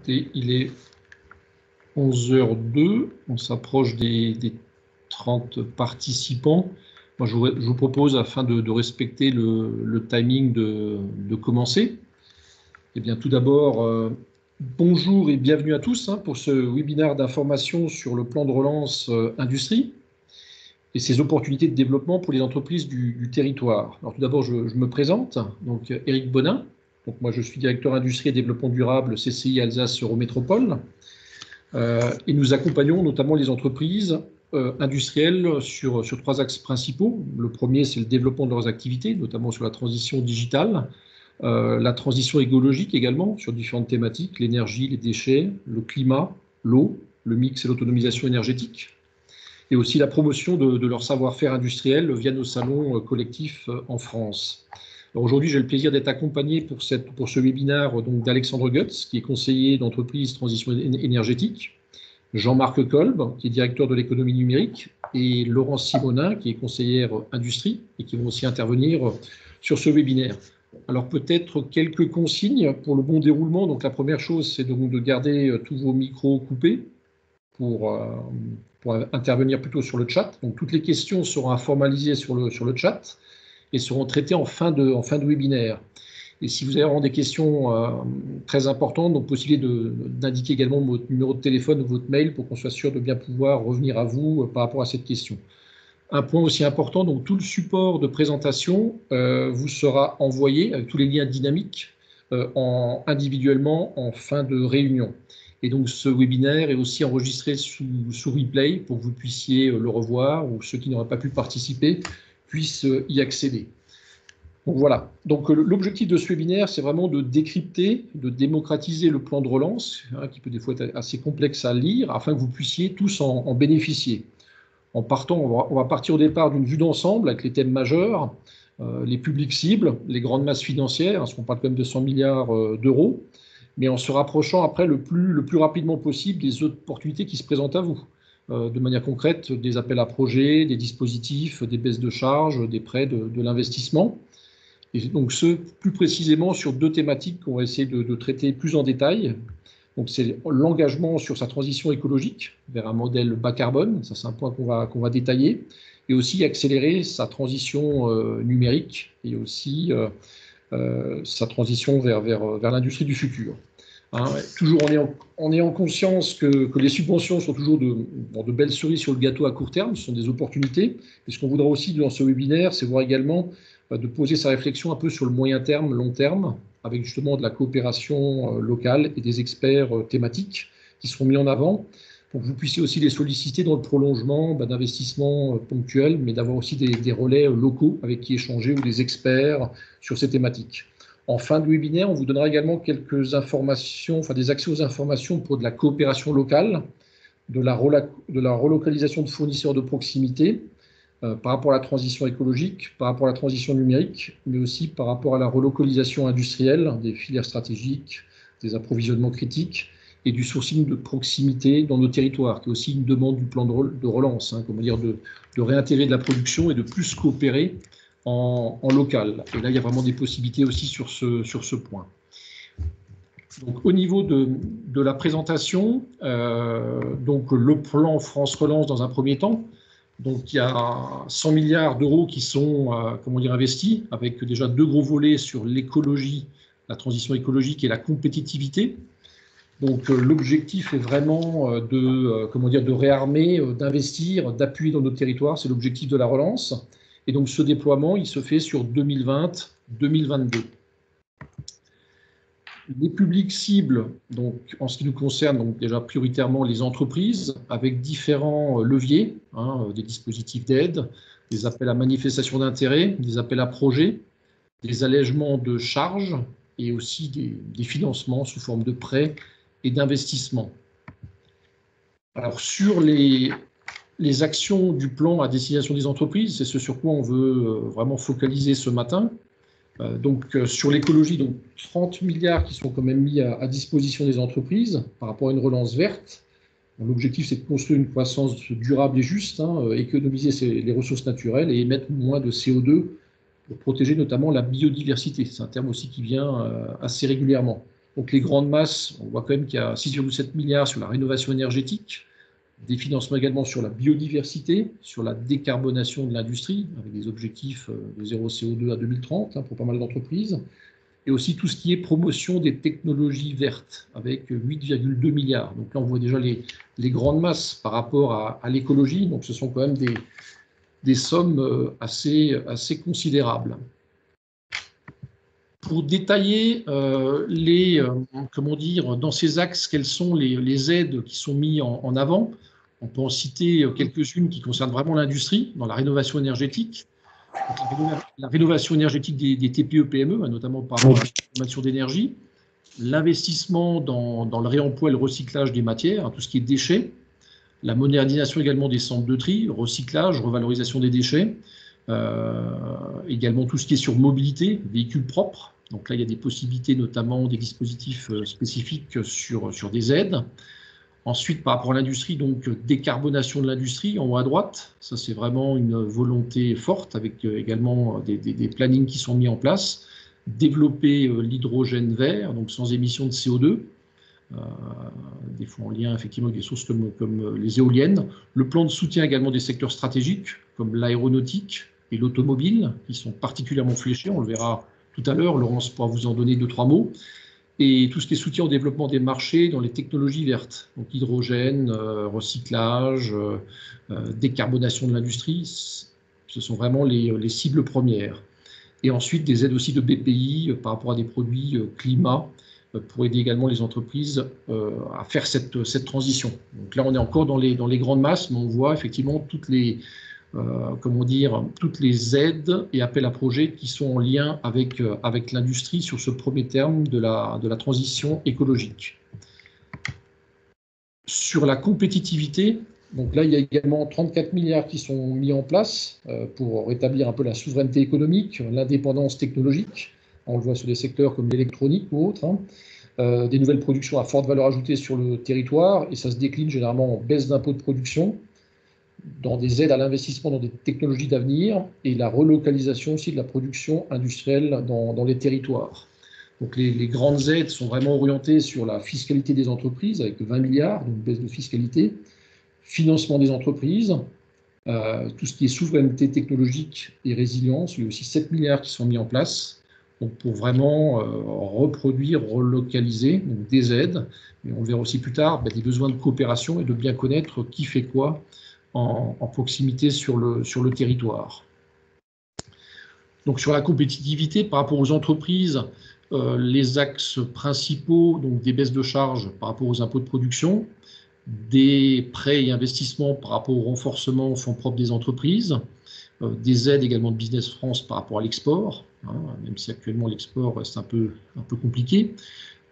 Et il est 11h02, on s'approche des 30 participants. Moi, je vous propose, afin de respecter le timing, de commencer. Eh bien, tout d'abord, bonjour et bienvenue à tous pour ce webinaire d'information sur le plan de relance industrie et ses opportunités de développement pour les entreprises du territoire. Alors, tout d'abord, je me présente, donc Éric Bonin. Donc, moi, je suis directeur industrie et développement durable CCI Alsace Eurométropole. Et nous accompagnons notamment les entreprises industrielles sur 3 axes principaux. Le premier, c'est le développement de leurs activités, notamment sur la transition digitale, la transition écologique également, sur différentes thématiques, l'énergie, les déchets, le climat, l'eau, le mix et l'autonomisation énergétique, et aussi la promotion de leur savoir-faire industriel via nos salons collectifs en France. Aujourd'hui, j'ai le plaisir d'être accompagné pour ce webinaire d'Alexandre Goetz, qui est conseiller d'entreprise transition énergétique, Jean-Marc Kolb, qui est directeur de l'économie numérique, et Laurence Simonin, qui est conseillère industrie, et qui vont aussi intervenir sur ce webinaire. Alors peut-être quelques consignes pour le bon déroulement. Donc la première chose, c'est de garder tous vos micros coupés pour intervenir plutôt sur le chat. Donc toutes les questions seront à formaliser sur le chat et seront traitées en fin de webinaire. Et si vous avez vraiment des questions très importantes, donc possibilité d'indiquer également votre numéro de téléphone ou votre mail pour qu'on soit sûr de bien pouvoir revenir à vous par rapport à cette question. Un point aussi important, donc tout le support de présentation vous sera envoyé avec tous les liens dynamiques individuellement en fin de réunion. Et donc ce webinaire est aussi enregistré sous replay pour que vous puissiez le revoir, ou ceux qui n'auraient pas pu participer puissent y accéder. Donc voilà, donc l'objectif de ce webinaire, c'est vraiment de décrypter, de démocratiser le plan de relance, qui peut des fois être assez complexe à lire, afin que vous puissiez tous en bénéficier. En partant, on va partir au départ d'une vue d'ensemble avec les thèmes majeurs, les publics cibles, les grandes masses financières, parce qu'on parle quand même de 100 milliards d'euros, mais en se rapprochant après le plus rapidement possible des opportunités qui se présentent à vous, de manière concrète, des appels à projets, des dispositifs, des baisses de charges, des prêts, de l'investissement. Et donc plus précisément sur 2 thématiques qu'on va essayer de traiter plus en détail. Donc c'est l'engagement sur sa transition écologique vers un modèle bas carbone, ça c'est un point qu'on va détailler, et aussi accélérer sa transition numérique et aussi sa transition vers l'industrie du futur. Toujours en ayant conscience que les subventions sont toujours de belles cerises sur le gâteau à court terme, ce sont des opportunités. Et ce qu'on voudra aussi dans ce webinaire, c'est voir également de poser sa réflexion un peu sur le moyen terme, long terme, avec justement de la coopération locale et des experts thématiques qui seront mis en avant, pour que vous puissiez aussi les solliciter dans le prolongement d'investissements ponctuels, mais d'avoir aussi des relais locaux avec qui échanger ou des experts sur ces thématiques. En fin de webinaire, on vous donnera également quelques informations, des accès aux informations pour de la coopération locale, de la relocalisation de fournisseurs de proximité, par rapport à la transition écologique, par rapport à la transition numérique, mais aussi par rapport à la relocalisation industrielle, des filières stratégiques, des approvisionnements critiques et du sourcing de proximité dans nos territoires, qui est aussi une demande du plan de relance, comment dire, de réintégrer de la production et de plus coopérer en local. Et là, il y a vraiment des possibilités aussi sur ce point. Donc, au niveau de la présentation, donc le plan France Relance dans un premier temps. Donc, il y a 100 milliards d'euros qui sont investis, avec déjà 2 gros volets sur l'écologie, la transition écologique et la compétitivité. Donc, l'objectif est vraiment de réarmer, d'investir, d'appuyer dans nos territoires. C'est l'objectif de la relance. Et donc, ce déploiement, il se fait sur 2020-2022. Les publics cibles, donc, en ce qui nous concerne, donc déjà prioritairement les entreprises, avec différents leviers, des dispositifs d'aide, des appels à manifestation d'intérêt, des appels à projets, des allègements de charges et aussi des financements sous forme de prêts et d'investissements. Alors, sur les actions du plan à destination des entreprises, c'est ce sur quoi on veut vraiment focaliser ce matin. Donc, sur l'écologie, donc 30 milliards qui sont quand même mis à disposition des entreprises par rapport à une relance verte. L'objectif, c'est de construire une croissance durable et juste, économiser les ressources naturelles et émettre moins de CO2 pour protéger notamment la biodiversité. C'est un terme aussi qui vient assez régulièrement. Donc les grandes masses, on voit quand même qu'il y a 6,7 milliards sur la rénovation énergétique, des financements également sur la biodiversité, sur la décarbonation de l'industrie, avec des objectifs de zéro CO2 à 2030 pour pas mal d'entreprises, et aussi tout ce qui est promotion des technologies vertes, avec 8,2 milliards. Donc là, on voit déjà les grandes masses par rapport à l'écologie, donc ce sont quand même des sommes assez considérables. Pour détailler comment dire, dans ces axes, quelles sont les aides qui sont mises en avant, on peut en citer quelques-unes qui concernent vraiment l'industrie, dans la rénovation énergétique. Donc, la rénovation énergétique des TPE-PME, notamment par rapport à la consommation d'énergie, l'investissement dans le réemploi et le recyclage des matières, tout ce qui est déchets, la modernisation également des centres de tri, recyclage, revalorisation des déchets, également tout ce qui est sur mobilité, véhicules propres. Donc là, il y a des possibilités, notamment des dispositifs spécifiques sur des aides. Ensuite, par rapport à l'industrie, donc décarbonation de l'industrie en haut à droite. Ça, c'est vraiment une volonté forte avec également des plannings qui sont mis en place. Développer l'hydrogène vert, donc sans émission de CO2. Des fois en lien effectivement avec des sources comme les éoliennes. Le plan de soutien également des secteurs stratégiques comme l'aéronautique et l'automobile, qui sont particulièrement fléchés, on le verra tout à l'heure, Laurence pourra vous en donner 2-3 mots. Et tout ce qui est soutien au développement des marchés dans les technologies vertes, donc hydrogène, recyclage, décarbonation de l'industrie, ce sont vraiment les cibles premières. Et ensuite des aides aussi de BPI par rapport à des produits climat, pour aider également les entreprises à faire cette transition. Donc là, on est encore dans les grandes masses, mais on voit effectivement toutes les aides et appels à projets qui sont en lien avec l'industrie sur ce premier terme de la transition écologique. Sur la compétitivité, donc là, il y a également 34 milliards qui sont mis en place pour rétablir un peu la souveraineté économique, l'indépendance technologique. On le voit sur des secteurs comme l'électronique ou autres. Des nouvelles productions à forte valeur ajoutée sur le territoire, et ça se décline généralement en baisse d'impôts de production, dans des aides à l'investissement dans des technologies d'avenir, et la relocalisation aussi de la production industrielle dans les territoires. Donc les grandes aides sont vraiment orientées sur la fiscalité des entreprises, avec 20 milliards, donc baisse de fiscalité, financement des entreprises, tout ce qui est souveraineté technologique et résilience, il y a aussi 7 milliards qui sont mis en place, donc pour vraiment reproduire, relocaliser, donc des aides, mais on verra aussi plus tard des besoins de coopération et de bien connaître qui fait quoi en proximité sur le territoire. Donc sur la compétitivité par rapport aux entreprises, les axes principaux, donc des baisses de charges par rapport aux impôts de production, des prêts et investissements par rapport au renforcement aux fonds propres des entreprises, des aides également de Business France par rapport à l'export, même si actuellement l'export reste un peu compliqué,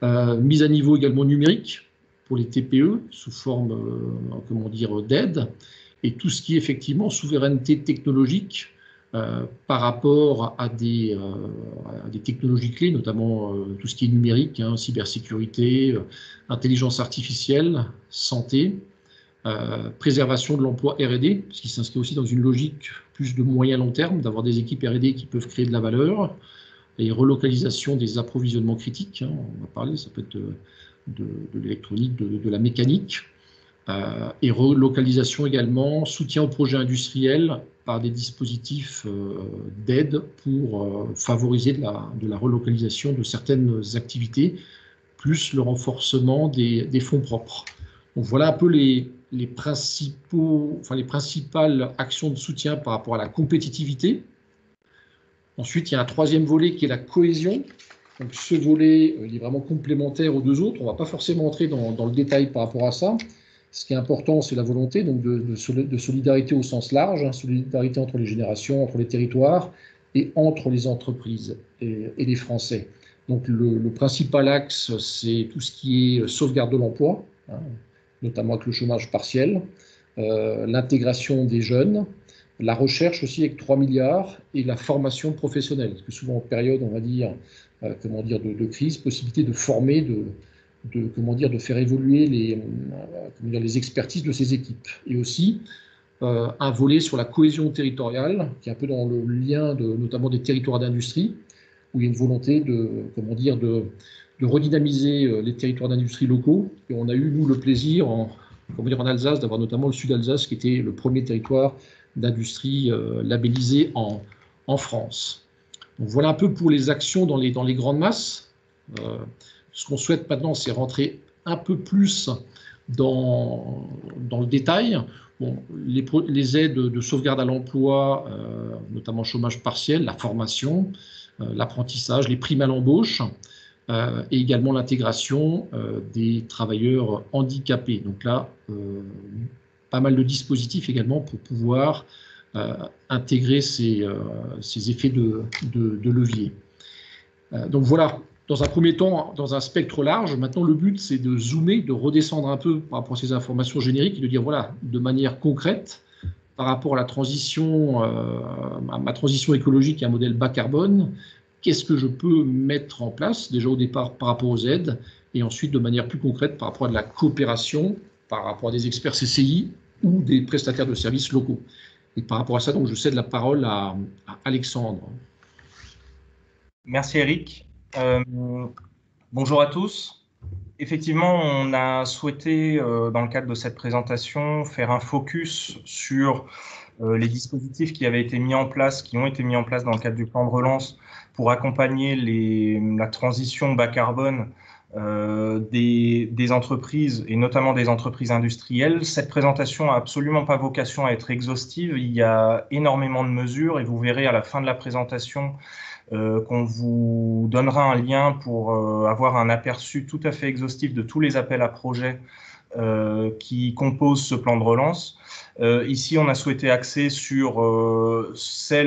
mise à niveau également numérique pour les TPE sous forme d'aide, et tout ce qui est effectivement souveraineté technologique par rapport à des technologies clés, notamment tout ce qui est numérique, cybersécurité, intelligence artificielle, santé, préservation de l'emploi R&D, ce qui s'inscrit aussi dans une logique plus de moyen long terme, d'avoir des équipes R&D qui peuvent créer de la valeur, et relocalisation des approvisionnements critiques, on va parler, ça peut être de l'électronique, de la mécanique, et relocalisation également, soutien aux projets industriels par des dispositifs d'aide pour favoriser de la relocalisation de certaines activités, plus le renforcement des fonds propres. Donc voilà un peu les principales actions de soutien par rapport à la compétitivité. Ensuite, il y a un troisième volet qui est la cohésion. Donc ce volet, il est vraiment complémentaire aux deux autres. On ne va pas forcément entrer dans le détail par rapport à ça. Ce qui est important, c'est la volonté donc de solidarité au sens large, solidarité entre les générations, entre les territoires et entre les entreprises et les Français. Donc le principal axe, c'est tout ce qui est sauvegarde de l'emploi, notamment avec le chômage partiel, l'intégration des jeunes, la recherche aussi avec 3 milliards et la formation professionnelle, parce que souvent en période, on va dire, de crise, possibilité de former, de faire évoluer les expertises de ces équipes. Et aussi un volet sur la cohésion territoriale, qui est un peu dans le lien notamment des territoires d'industrie, où il y a une volonté de redynamiser les territoires d'industrie locaux. Et on a eu, nous, le plaisir, en Alsace, d'avoir notamment le Sud-Alsace, qui était le premier territoire d'industrie labellisé en France. Donc voilà un peu pour les actions dans les grandes masses. Ce qu'on souhaite maintenant, c'est rentrer un peu plus dans le détail. Bon, les aides de sauvegarde à l'emploi, notamment chômage partiel, la formation, l'apprentissage, les primes à l'embauche, et également l'intégration des travailleurs handicapés. Donc là, pas mal de dispositifs également pour pouvoir intégrer ces effets de levier. Donc voilà, dans un premier temps, dans un spectre large. Maintenant, le but, c'est de zoomer, de redescendre un peu par rapport à ces informations génériques et de dire, voilà, de manière concrète, par rapport à la transition, à ma transition écologique et un modèle bas carbone, qu'est-ce que je peux mettre en place, déjà au départ par rapport aux aides, et ensuite de manière plus concrète par rapport à de la coopération, par rapport à des experts CCI ou des prestataires de services locaux. Et par rapport à ça, donc, je cède la parole à Alexandre. Merci Eric. Bonjour à tous. Effectivement, on a souhaité, dans le cadre de cette présentation, faire un focus sur les dispositifs qui avaient été mis en place, qui ont été mis en place dans le cadre du plan de relance pour accompagner la transition bas carbone des entreprises, et notamment des entreprises industrielles. Cette présentation n'a absolument pas vocation à être exhaustive. Il y a énormément de mesures et vous verrez à la fin de la présentation qu'on vous donnera un lien pour avoir un aperçu tout à fait exhaustif de tous les appels à projets qui composent ce plan de relance. Ici, on a souhaité axer sur ces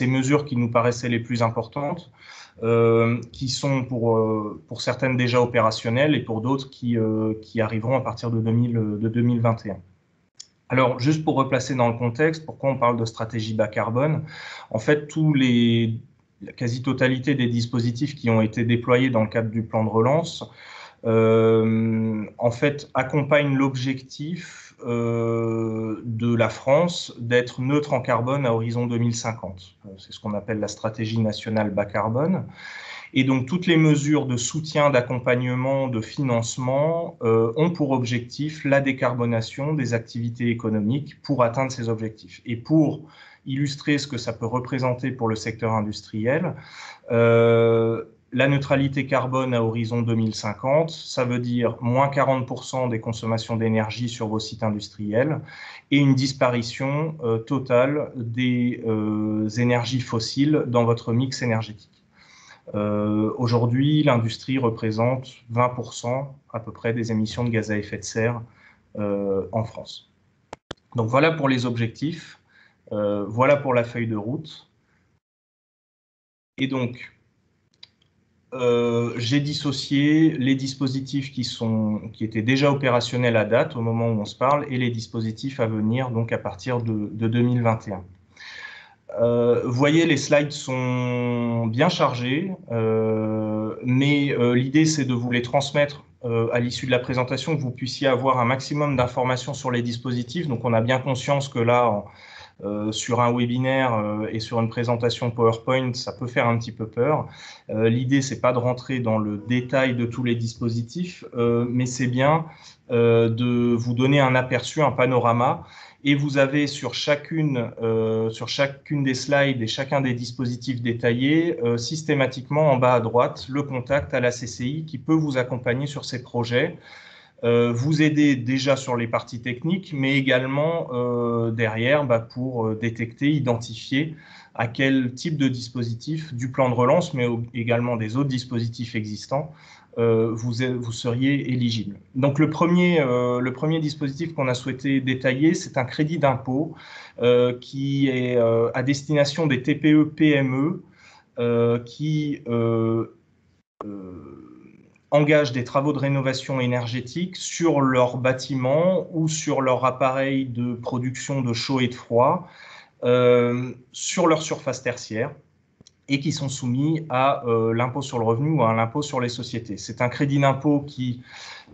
mesures qui nous paraissaient les plus importantes, qui sont pour certaines déjà opérationnelles et pour d'autres qui arriveront à partir de 2021. Alors, juste pour replacer dans le contexte, pourquoi on parle de stratégie bas carbone? En fait, la quasi-totalité des dispositifs qui ont été déployés dans le cadre du plan de relance, en fait, accompagnent l'objectif de la France d'être neutre en carbone à horizon 2050. C'est ce qu'on appelle la stratégie nationale bas carbone. Et donc, toutes les mesures de soutien, d'accompagnement, de financement ont pour objectif la décarbonation des activités économiques pour atteindre ces objectifs. Et pour illustrer ce que ça peut représenter pour le secteur industriel, la neutralité carbone à horizon 2050, ça veut dire moins 40% des consommations d'énergie sur vos sites industriels et une disparition totale des énergies fossiles dans votre mix énergétique. Aujourd'hui, l'industrie représente 20% à peu près des émissions de gaz à effet de serre en France. Donc voilà pour les objectifs, voilà pour la feuille de route. Et donc, j'ai dissocié les dispositifs qui étaient déjà opérationnels à date au moment où on se parle et les dispositifs à venir donc à partir de 2021. Vous voyez, les slides sont bien chargés, mais l'idée, c'est de vous les transmettre à l'issue de la présentation, que vous puissiez avoir un maximum d'informations sur les dispositifs. Donc, on a bien conscience que là, sur un webinaire et sur une présentation PowerPoint, ça peut faire un petit peu peur. L'idée, c'est pas de rentrer dans le détail de tous les dispositifs, mais c'est bien de vous donner un aperçu, un panorama. Et vous avez sur chacune des slides et chacun des dispositifs détaillés, systématiquement en bas à droite, le contact à la CCI qui peut vous accompagner sur ces projets, vous aider déjà sur les parties techniques, mais également derrière pour détecter, identifier à quel type de dispositif du plan de relance, mais également des autres dispositifs existants, vous seriez éligible. Donc le premier dispositif qu'on a souhaité détailler, c'est un crédit d'impôt qui est à destination des TPE-PME qui engagent des travaux de rénovation énergétique sur leur bâtiment ou sur leur appareil de production de chaud et de froid sur leur surface tertiaire, et qui sont soumis à l'impôt sur le revenu ou à l'impôt sur les sociétés. C'est un crédit d'impôt qui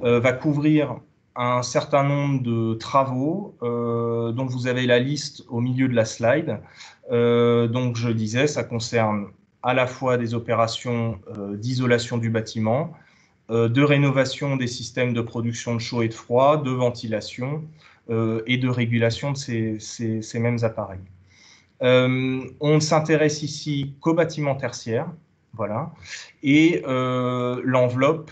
va couvrir un certain nombre de travaux, dont vous avez la liste au milieu de la slide. Donc je disais, ça concerne à la fois des opérations d'isolation du bâtiment, de rénovation des systèmes de production de chaud et de froid, de ventilation et de régulation de ces mêmes appareils. On ne s'intéresse ici qu'aux bâtiments tertiaires, voilà, et l'enveloppe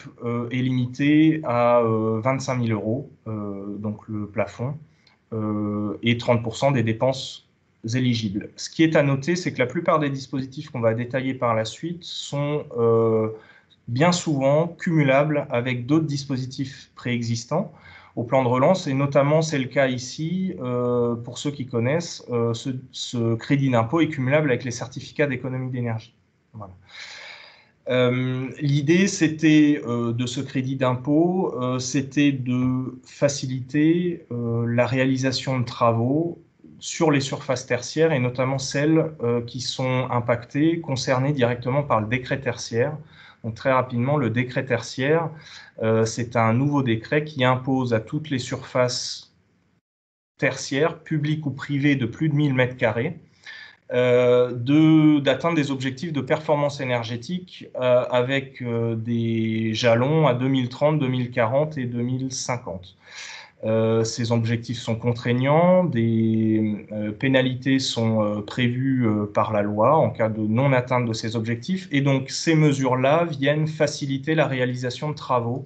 est limitée à 25 000 €, donc le plafond, et 30% des dépenses éligibles. Ce qui est à noter, c'est que la plupart des dispositifs qu'on va détailler par la suite sont bien souvent cumulables avec d'autres dispositifs préexistants au plan de relance, et notamment c'est le cas ici, pour ceux qui connaissent, ce crédit d'impôt est cumulable avec les certificats d'économie d'énergie. Voilà. L'idée de ce crédit d'impôt, c'était de faciliter la réalisation de travaux sur les surfaces tertiaires, et notamment celles qui sont impactées, concernées directement par le décret tertiaire. Donc très rapidement, le décret tertiaire, c'est un nouveau décret qui impose à toutes les surfaces tertiaires, publiques ou privées de plus de 1000 m², d'atteindre des objectifs de performance énergétique avec des jalons à 2030, 2040 et 2050. Ces objectifs sont contraignants, des pénalités sont prévues par la loi en cas de non-atteinte de ces objectifs, et donc ces mesures-là viennent faciliter la réalisation de travaux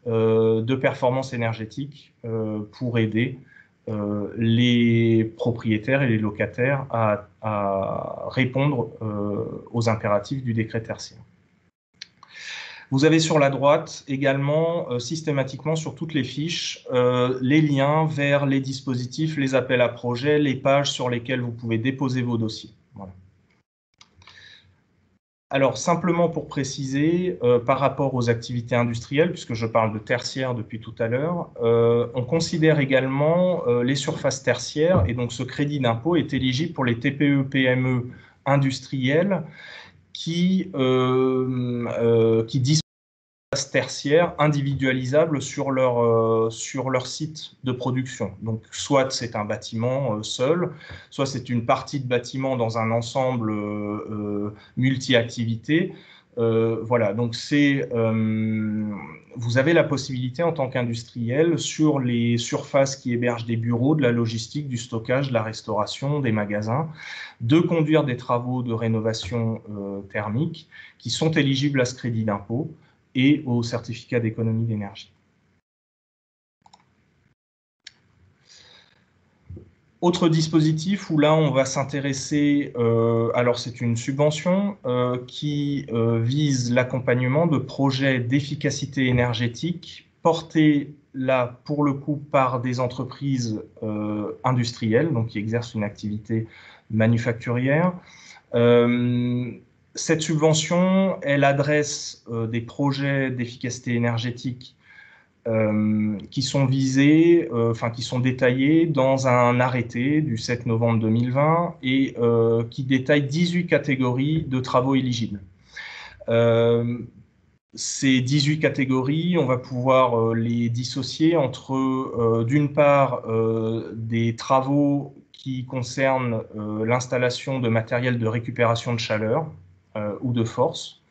de performance énergétique pour aider les propriétaires et les locataires à répondre aux impératifs du décret tertiaire. Vous avez sur la droite également, systématiquement sur toutes les fiches, les liens vers les dispositifs, les appels à projets, les pages sur lesquelles vous pouvez déposer vos dossiers. Voilà. Alors, simplement pour préciser, par rapport aux activités industrielles, puisque je parle de tertiaire depuis tout à l'heure, on considère également les surfaces tertiaires, et donc ce crédit d'impôt est éligible pour les TPE-PME industrielles qui disposent tertiaires individualisables sur leur site de production. Donc, soit c'est un bâtiment seul, soit c'est une partie de bâtiment dans un ensemble multi-activités. Voilà, donc vous avez la possibilité en tant qu'industriel, sur les surfaces qui hébergent des bureaux, de la logistique, du stockage, de la restauration, des magasins, de conduire des travaux de rénovation thermique qui sont éligibles à ce crédit d'impôt et au certificat d'économie d'énergie. Autre dispositif où là on va s'intéresser, alors c'est une subvention qui vise l'accompagnement de projets d'efficacité énergétique portés là pour le coup par des entreprises industrielles, donc qui exercent une activité manufacturière. Cette subvention, elle adresse des projets d'efficacité énergétique qui sont visés, qui sont détaillés dans un arrêté du 7 novembre 2020 et qui détaille 18 catégories de travaux éligibles. Ces 18 catégories, on va pouvoir les dissocier entre, d'une part, des travaux qui concernent l'installation de matériel de récupération de chaleur, ou de force.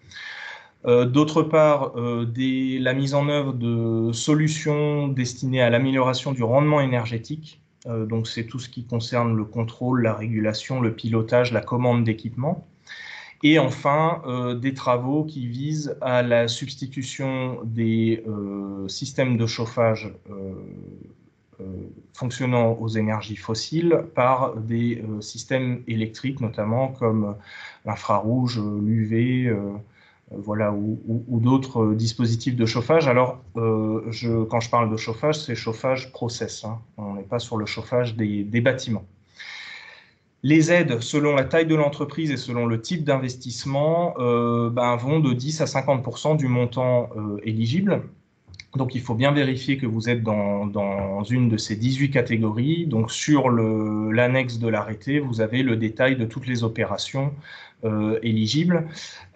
D'autre part, la mise en œuvre de solutions destinées à l'amélioration du rendement énergétique. Donc c'est tout ce qui concerne le contrôle, la régulation, le pilotage, la commande d'équipements. Et enfin, des travaux qui visent à la substitution des systèmes de chauffage fonctionnant aux énergies fossiles par des systèmes électriques, notamment comme l'infrarouge, l'UV, voilà, ou d'autres dispositifs de chauffage. Alors, quand je parle de chauffage, c'est chauffage process, hein. On n'est pas sur le chauffage des bâtiments. Les aides, selon la taille de l'entreprise et selon le type d'investissement, vont de 10 à 50% du montant éligible. Donc, il faut bien vérifier que vous êtes dans une de ces 18 catégories. Donc, sur l'annexe de l'arrêté, vous avez le détail de toutes les opérations éligibles.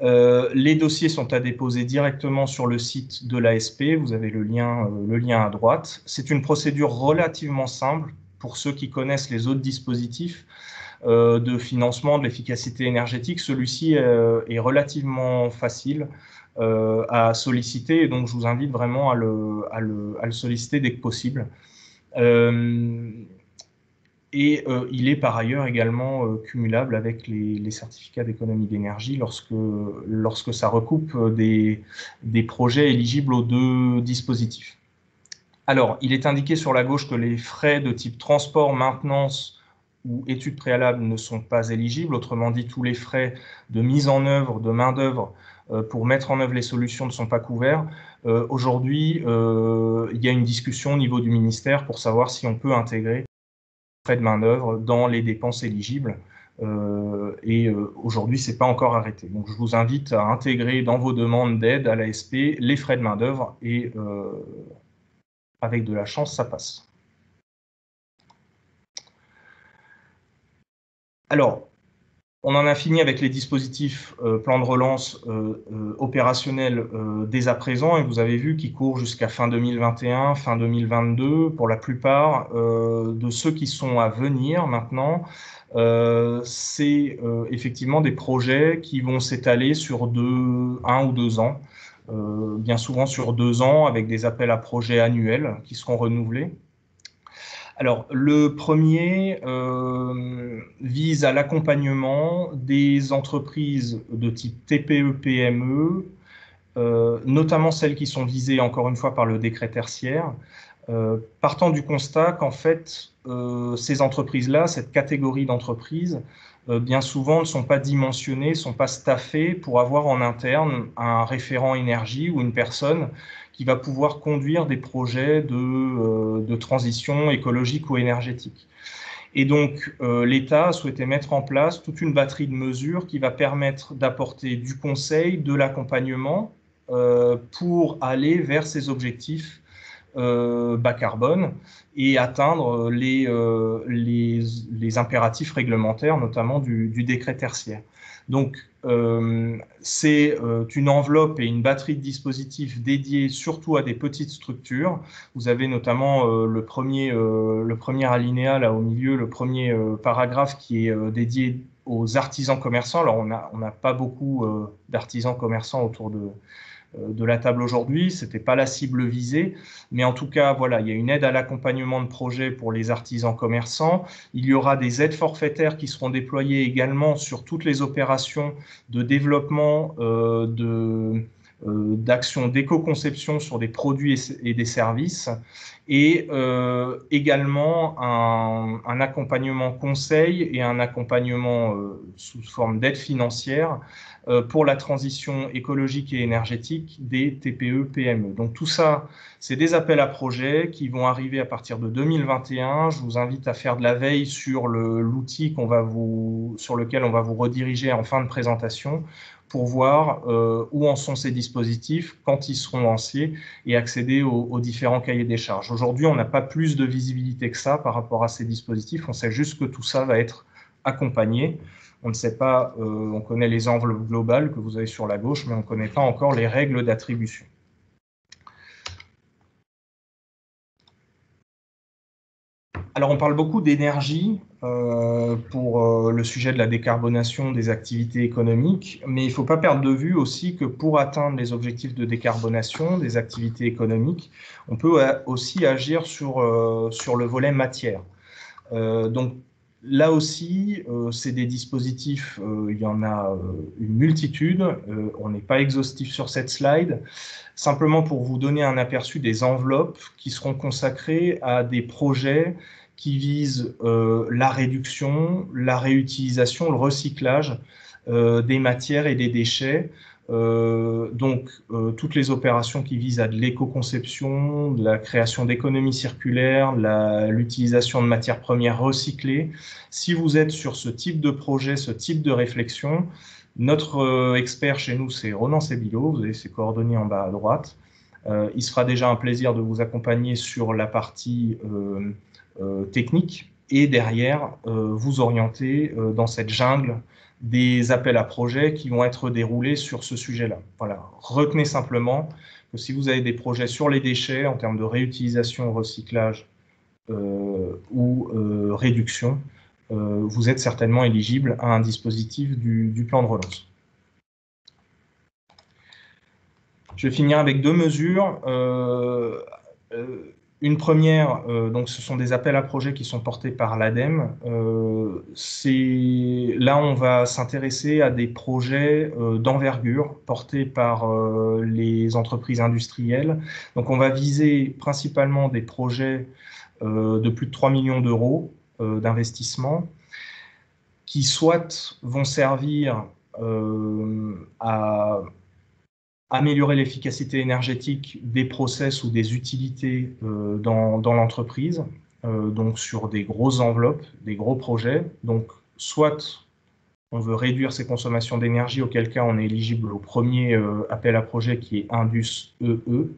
Les dossiers sont à déposer directement sur le site de l'ASP. Vous avez le lien à droite. C'est une procédure relativement simple pour ceux qui connaissent les autres dispositifs. de financement de l'efficacité énergétique, celui-ci est relativement facile à solliciter, et donc je vous invite vraiment à le solliciter dès que possible. Il est par ailleurs également cumulable avec les certificats d'économie d'énergie lorsque ça recoupe des projets éligibles aux deux dispositifs. Alors, il est indiqué sur la gauche que les frais de type transport, maintenance ou études préalables ne sont pas éligibles. Autrement dit, tous les frais de mise en œuvre, de main-d'œuvre pour mettre en œuvre les solutions ne sont pas couverts. Aujourd'hui, il y a une discussion au niveau du ministère pour savoir si on peut intégrer frais de main-d'œuvre dans les dépenses éligibles. Aujourd'hui, ce n'est pas encore arrêté. Donc, je vous invite à intégrer dans vos demandes d'aide à l'ASP les frais de main-d'œuvre et avec de la chance, ça passe. Alors, on en a fini avec les dispositifs plan de relance opérationnels dès à présent, et vous avez vu qu'ils courent jusqu'à fin 2021, fin 2022. Pour la plupart de ceux qui sont à venir maintenant, c'est effectivement des projets qui vont s'étaler sur 1 ou 2 ans, bien souvent sur 2 ans, avec des appels à projets annuels qui seront renouvelés. Alors, le premier vise à l'accompagnement des entreprises de type TPE-PME, notamment celles qui sont visées, encore une fois, par le décret tertiaire, partant du constat qu'en fait, ces entreprises-là, cette catégorie d'entreprises, bien souvent ne sont pas dimensionnées, ne sont pas staffées pour avoir en interne un référent énergie ou une personne qui va pouvoir conduire des projets de transition écologique ou énergétique. Et donc, l'État a souhaité mettre en place toute une batterie de mesures qui va permettre d'apporter du conseil, de l'accompagnement pour aller vers ces objectifs bas carbone et atteindre les impératifs réglementaires, notamment du décret tertiaire. Donc, c'est une enveloppe et une batterie de dispositifs dédiés surtout à des petites structures. Vous avez notamment le premier alinéa là au milieu, le premier paragraphe qui est dédié aux artisans commerçants. Alors, on n'a pas beaucoup d'artisans commerçants autour de la table aujourd'hui, ce n'était pas la cible visée, mais en tout cas, voilà, il y a une aide à l'accompagnement de projets pour les artisans commerçants. Il y aura des aides forfaitaires qui seront déployées également sur toutes les opérations de développement d'actions d'éco-conception sur des produits et des services, et également un accompagnement conseil et un accompagnement sous forme d'aide financière pour la transition écologique et énergétique des TPE-PME. Donc tout ça, c'est des appels à projets qui vont arriver à partir de 2021. Je vous invite à faire de la veille sur l'outil sur lequel on va vous rediriger en fin de présentation pour voir où en sont ces dispositifs, quand ils seront lancés, et accéder aux différents cahiers des charges. Aujourd'hui, on n'a pas plus de visibilité que ça par rapport à ces dispositifs. On sait juste que tout ça va être accompagné. On ne sait pas, on connaît les enveloppes globales que vous avez sur la gauche, mais on ne connaît pas encore les règles d'attribution. Alors, on parle beaucoup d'énergie pour le sujet de la décarbonation des activités économiques, mais il ne faut pas perdre de vue aussi que pour atteindre les objectifs de décarbonation des activités économiques, on peut aussi agir sur le volet matière. Donc, là aussi, c'est des dispositifs, il y en a une multitude, on n'est pas exhaustif sur cette slide, simplement pour vous donner un aperçu des enveloppes qui seront consacrées à des projets qui visent la réduction, la réutilisation, le recyclage des matières et des déchets. Donc, toutes les opérations qui visent à de l'éco-conception, de la création d'économies circulaires, l'utilisation de matières premières recyclées. Si vous êtes sur ce type de projet, ce type de réflexion, notre expert chez nous, c'est Ronan Sébilot, vous avez ses coordonnées en bas à droite. Il se fera déjà un plaisir de vous accompagner sur la partie technique et derrière vous orienter dans cette jungle des appels à projets qui vont être déroulés sur ce sujet-là. Voilà. Retenez simplement que si vous avez des projets sur les déchets en termes de réutilisation, recyclage ou réduction, vous êtes certainement éligible à un dispositif du plan de relance. Je vais finir avec deux mesures. Une première, donc ce sont des appels à projets qui sont portés par l'ADEME. Là, on va s'intéresser à des projets d'envergure portés par les entreprises industrielles. Donc, on va viser principalement des projets de plus de 3 millions d'euros d'investissement qui soit vont servir à améliorer l'efficacité énergétique des process ou des utilités dans l'entreprise, donc sur des grosses enveloppes, des gros projets. Donc, soit on veut réduire ses consommations d'énergie, auquel cas on est éligible au premier appel à projet qui est Indus EE.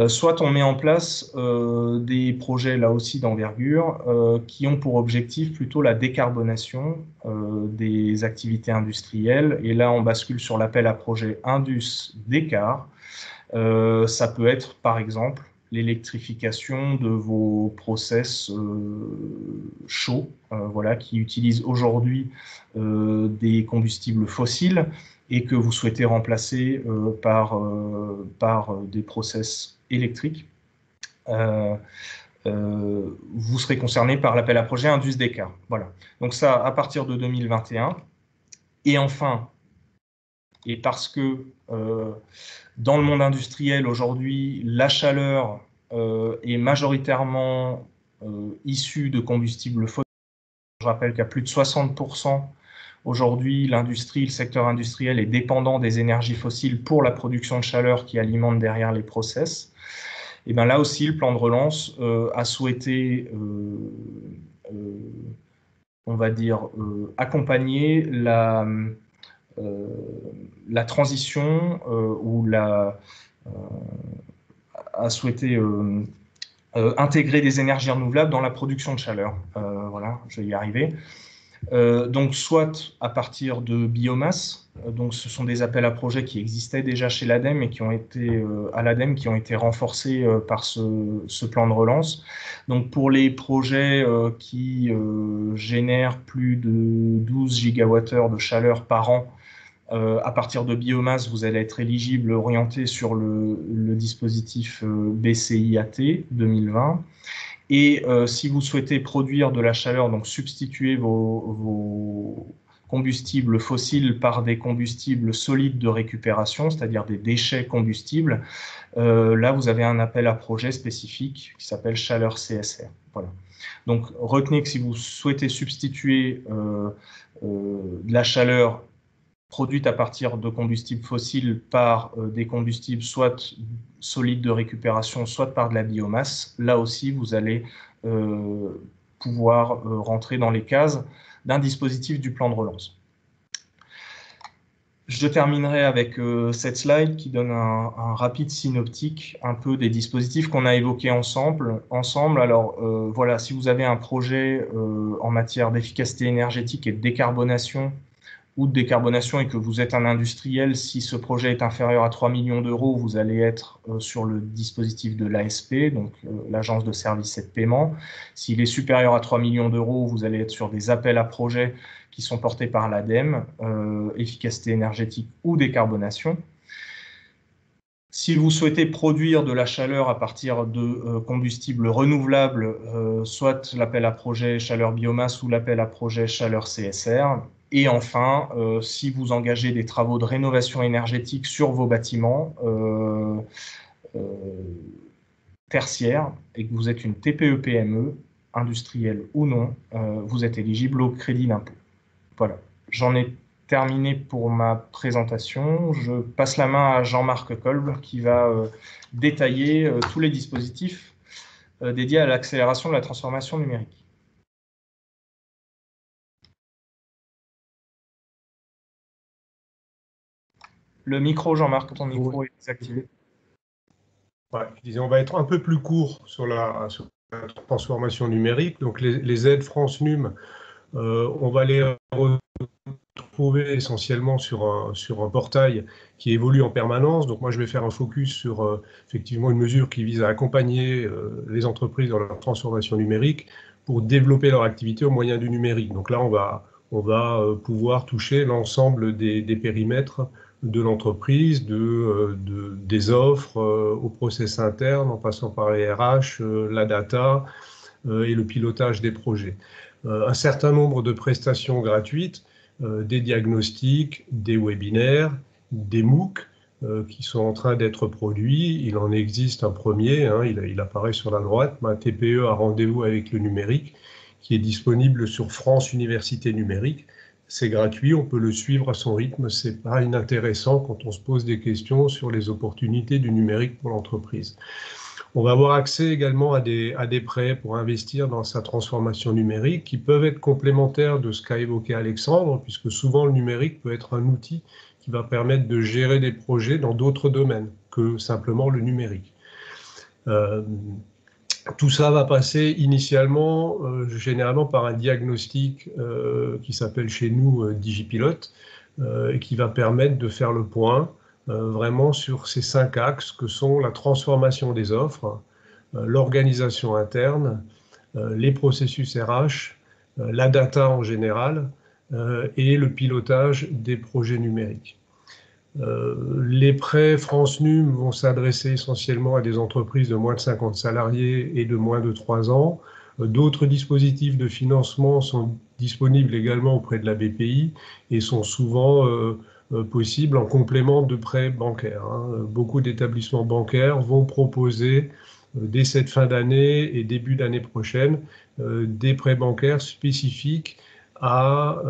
Soit on met en place des projets là aussi d'envergure qui ont pour objectif plutôt la décarbonation des activités industrielles. Et là, on bascule sur l'appel à projet Indus Décar. Ça peut être, par exemple, l'électrification de vos process chauds, voilà, qui utilisent aujourd'hui des combustibles fossiles et que vous souhaitez remplacer par des process électriques. Vous serez concerné par l'appel à projet Indus Décar. Voilà. Donc ça, à partir de 2021. Et enfin, et parce que dans le monde industriel aujourd'hui, la chaleur est majoritairement issue de combustibles fossiles. Je rappelle qu'à plus de 60%, aujourd'hui, l'industrie, le secteur industriel est dépendant des énergies fossiles pour la production de chaleur qui alimente derrière les process. Et bien là aussi, le plan de relance a souhaité, on va dire, accompagner la transition ou a souhaité intégrer des énergies renouvelables dans la production de chaleur. Voilà, je vais y arriver. Donc, soit à partir de biomasse, donc ce sont des appels à projets qui existaient déjà chez l'ADEME et qui ont été à l'ADEME qui ont été renforcés par ce plan de relance. Donc, pour les projets qui génèrent plus de 12 gigawattheures de chaleur par an, à partir de biomasse, vous allez être éligible, orienté sur le dispositif BCIAT 2020. Et si vous souhaitez produire de la chaleur, donc substituer vos combustibles fossiles par des combustibles solides de récupération, c'est-à-dire des déchets combustibles, là, vous avez un appel à projet spécifique qui s'appelle Chaleur CSR. Voilà. Donc, retenez que si vous souhaitez substituer de la chaleur produite à partir de combustibles fossiles par des combustibles soit solides de récupération, soit par de la biomasse, là aussi, vous allez pouvoir rentrer dans les cases d'un dispositif du plan de relance. Je terminerai avec cette slide qui donne un rapide synoptique un peu des dispositifs qu'on a évoqués ensemble. Alors voilà, si vous avez un projet en matière d'efficacité énergétique et de décarbonation, ou de décarbonation et que vous êtes un industriel, si ce projet est inférieur à 3 millions d'euros, vous allez être sur le dispositif de l'ASP, donc l'Agence de services et de paiement. S'il est supérieur à 3 millions d'euros, vous allez être sur des appels à projets qui sont portés par l'ADEME, efficacité énergétique ou décarbonation. Si vous souhaitez produire de la chaleur à partir de combustibles renouvelables, soit l'appel à projet chaleur biomasse ou l'appel à projet chaleur CSR. Et enfin, si vous engagez des travaux de rénovation énergétique sur vos bâtiments tertiaires et que vous êtes une TPE-PME, industrielle ou non, vous êtes éligible au crédit d'impôt. Voilà, j'en ai terminé pour ma présentation. Je passe la main à Jean-Marc Kolb qui va détailler tous les dispositifs dédiés à l'accélération de la transformation numérique. Le micro, Jean-Marc, ton micro est désactivé. Ouais, je disais, on va être un peu plus court sur la transformation numérique. Donc, les aides France Num, on va les retrouver essentiellement sur un portail qui évolue en permanence. Donc, moi, je vais faire un focus sur effectivement une mesure qui vise à accompagner les entreprises dans leur transformation numérique. pour développer leur activité au moyen du numérique. Donc là, on va pouvoir toucher l'ensemble des périmètres de l'entreprise, des offres au process interne, en passant par les RH, la data et le pilotage des projets. Un certain nombre de prestations gratuites, des diagnostics, des webinaires, des MOOC qui sont en train d'être produits. Il en existe un premier, hein, il apparaît sur la droite, ma TPE a rendez-vous avec le numérique, qui est disponible sur France Université Numérique. C'est gratuit, on peut le suivre à son rythme, c'est pas inintéressant quand on se pose des questions sur les opportunités du numérique pour l'entreprise. On va avoir accès également à des prêts pour investir dans sa transformation numérique qui peuvent être complémentaires de ce qu'a évoqué Alexandre, puisque souvent le numérique peut être un outil qui va permettre de gérer des projets dans d'autres domaines que simplement le numérique. Tout ça va passer initialement, généralement par un diagnostic qui s'appelle chez nous DigiPilote, et qui va permettre de faire le point vraiment sur ces 5 axes que sont la transformation des offres, l'organisation interne, les processus RH, la data en général et le pilotage des projets numériques. Les prêts France Num vont s'adresser essentiellement à des entreprises de moins de 50 salariés et de moins de 3 ans. D'autres dispositifs de financement sont disponibles également auprès de la BPI et sont souvent possibles en complément de prêts bancaires. Beaucoup d'établissements bancaires vont proposer dès cette fin d'année et début d'année prochaine des prêts bancaires spécifiques à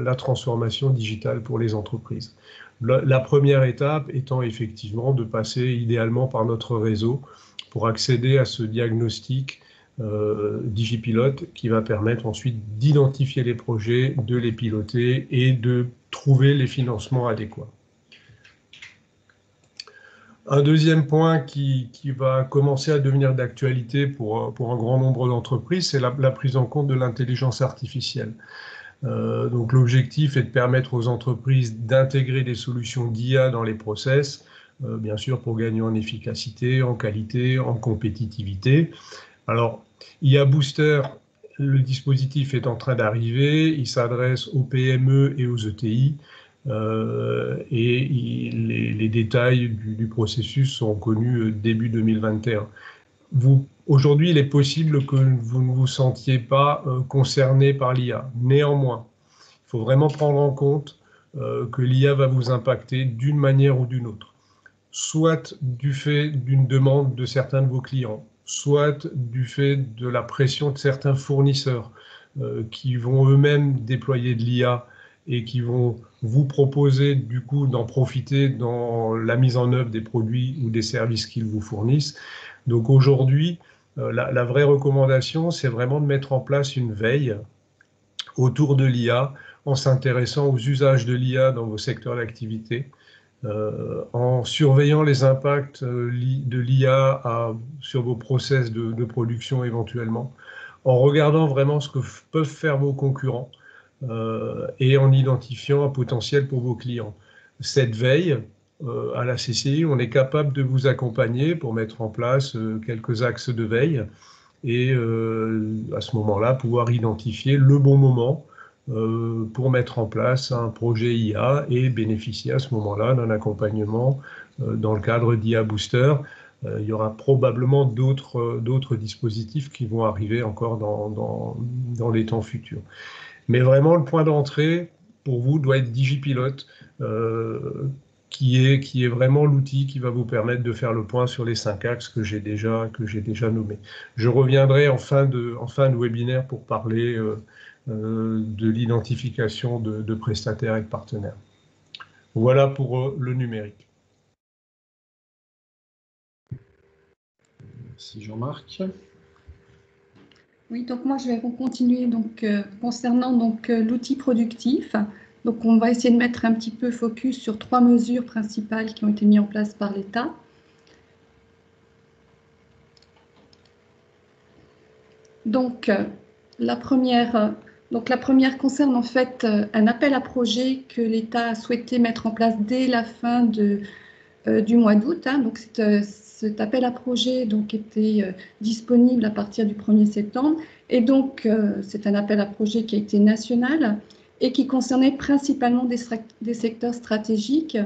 la transformation digitale pour les entreprises. La première étape étant effectivement de passer idéalement par notre réseau pour accéder à ce diagnostic DigiPilote qui va permettre ensuite d'identifier les projets, de les piloter et de trouver les financements adéquats. Un deuxième point qui va commencer à devenir d'actualité pour un grand nombre d'entreprises, c'est la prise en compte de l'intelligence artificielle. Donc l'objectif est de permettre aux entreprises d'intégrer des solutions d'IA dans les process, bien sûr pour gagner en efficacité, en qualité, en compétitivité. Alors, IA Booster, le dispositif est en train d'arriver, il s'adresse aux PME et aux ETI, et les détails du processus sont connus début 2021. Aujourd'hui, il est possible que vous ne vous sentiez pas concerné par l'IA. Néanmoins, il faut vraiment prendre en compte que l'IA va vous impacter d'une manière ou d'une autre, soit du fait d'une demande de certains de vos clients, soit du fait de la pression de certains fournisseurs qui vont eux-mêmes déployer de l'IA et qui vont vous proposer du coup d'en profiter dans la mise en œuvre des produits ou des services qu'ils vous fournissent. Donc aujourd'hui, la vraie recommandation, c'est vraiment de mettre en place une veille autour de l'IA en s'intéressant aux usages de l'IA dans vos secteurs d'activité, en surveillant les impacts de l'IA sur vos process de production éventuellement, en regardant vraiment ce que peuvent faire vos concurrents et en identifiant un potentiel pour vos clients. Cette veille, à la CCI, on est capable de vous accompagner pour mettre en place quelques axes de veille et à ce moment-là, pouvoir identifier le bon moment pour mettre en place un projet IA et bénéficier à ce moment-là d'un accompagnement dans le cadre d'IA Booster. Il y aura probablement d'autres dispositifs qui vont arriver encore dans les temps futurs. Mais vraiment, le point d'entrée pour vous doit être DigiPilote, qui est vraiment l'outil qui va vous permettre de faire le point sur les 5 axes que j'ai déjà nommés. Je reviendrai en fin de webinaire pour parler de l'identification de prestataires et de partenaires. Voilà pour le numérique. Merci Jean-Marc. Oui, donc moi je vais continuer concernant l'outil productif. Donc on va essayer de mettre un petit peu focus sur 3 mesures principales qui ont été mises en place par l'État. Donc la première concerne en fait un appel à projet que l'État a souhaité mettre en place dès la fin de du mois d'août. Donc cet appel à projet donc, était disponible à partir du 1er septembre. Et donc, c'est un appel à projet qui a été national et qui concernait principalement des secteurs stratégiques,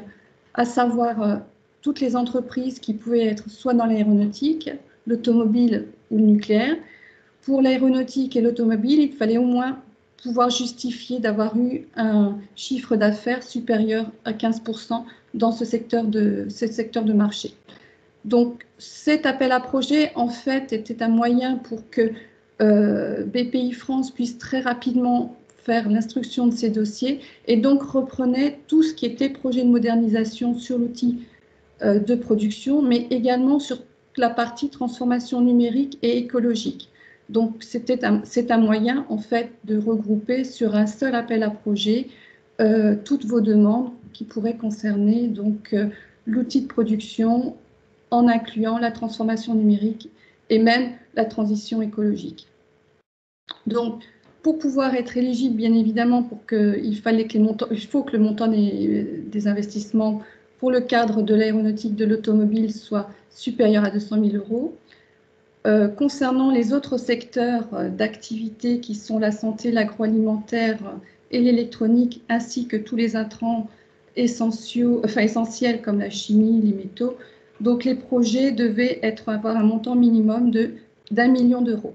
à savoir toutes les entreprises qui pouvaient être soit dans l'aéronautique, l'automobile ou le nucléaire. Pour l'aéronautique et l'automobile, il fallait au moins pouvoir justifier d'avoir eu un chiffre d'affaires supérieur à 15% dans ce secteur de marché. Donc, cet appel à projet, en fait, était un moyen pour que BPI France puisse très rapidement faire l'instruction de ces dossiers et donc reprenait tout ce qui était projet de modernisation sur l'outil de production, mais également sur la partie transformation numérique et écologique. Donc, c'est un moyen, en fait, de regrouper sur un seul appel à projet toutes vos demandes qui pourraient concerner donc l'outil de production en incluant la transformation numérique et même la transition écologique. Donc, pour pouvoir être éligible, bien évidemment, il faut que le montant des investissements pour le cadre de l'aéronautique, de l'automobile soit supérieur à 200 000 euros. Concernant les autres secteurs d'activité qui sont la santé, l'agroalimentaire et l'électronique, ainsi que tous les intrants essentiels comme la chimie, les métaux, donc les projets devaient avoir un montant minimum d'1 million d'euros.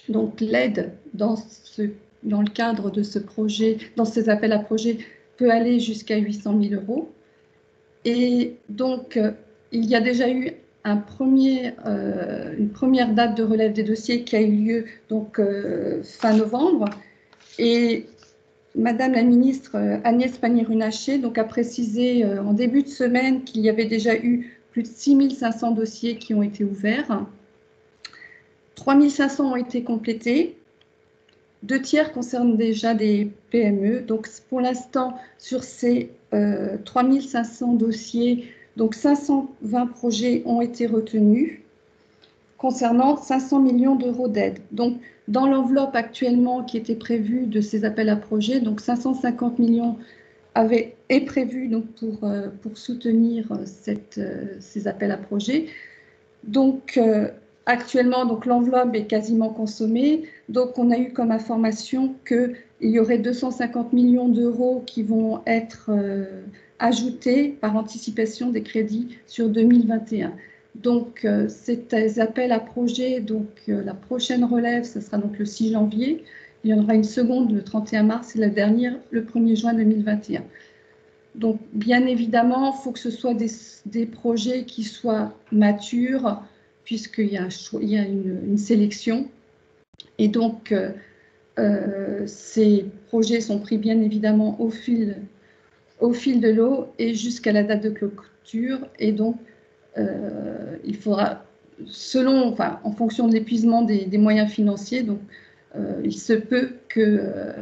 Donc l'aide dans le cadre de ce projet, dans ces appels à projets, peut aller jusqu'à 800 000 euros. Et donc, il y a déjà eu une première date de relève des dossiers qui a eu lieu donc, fin novembre. Et Madame la ministre Agnès Pannier-Runacher a précisé en début de semaine qu'il y avait déjà eu plus de 6500 dossiers qui ont été ouverts. 3500 ont été complétés. 2 tiers concernent déjà des PME. Donc, pour l'instant, sur ces 3500 dossiers, donc 520 projets ont été retenus concernant 500 millions d'euros d'aide. Donc, dans l'enveloppe actuellement qui était prévue de ces appels à projets, donc 550 millions est prévu donc pour soutenir ces appels à projets. Donc, actuellement, donc l'enveloppe est quasiment consommée. Donc, on a eu comme information qu'il y aurait 250 millions d'euros qui vont être ajoutés par anticipation des crédits sur 2021. Donc, ces appels à projets, donc la prochaine relève, ce sera donc le 6 janvier. Il y en aura une seconde le 31 mars et la dernière le 1er juin 2021. Donc, bien évidemment, il faut que ce soit des projets qui soient matures, puisqu'il y a une sélection. Et donc, ces projets sont pris bien évidemment au fil de l'eau et jusqu'à la date de clôture. Et donc, il faudra, en fonction de l'épuisement des moyens financiers, donc, il se peut que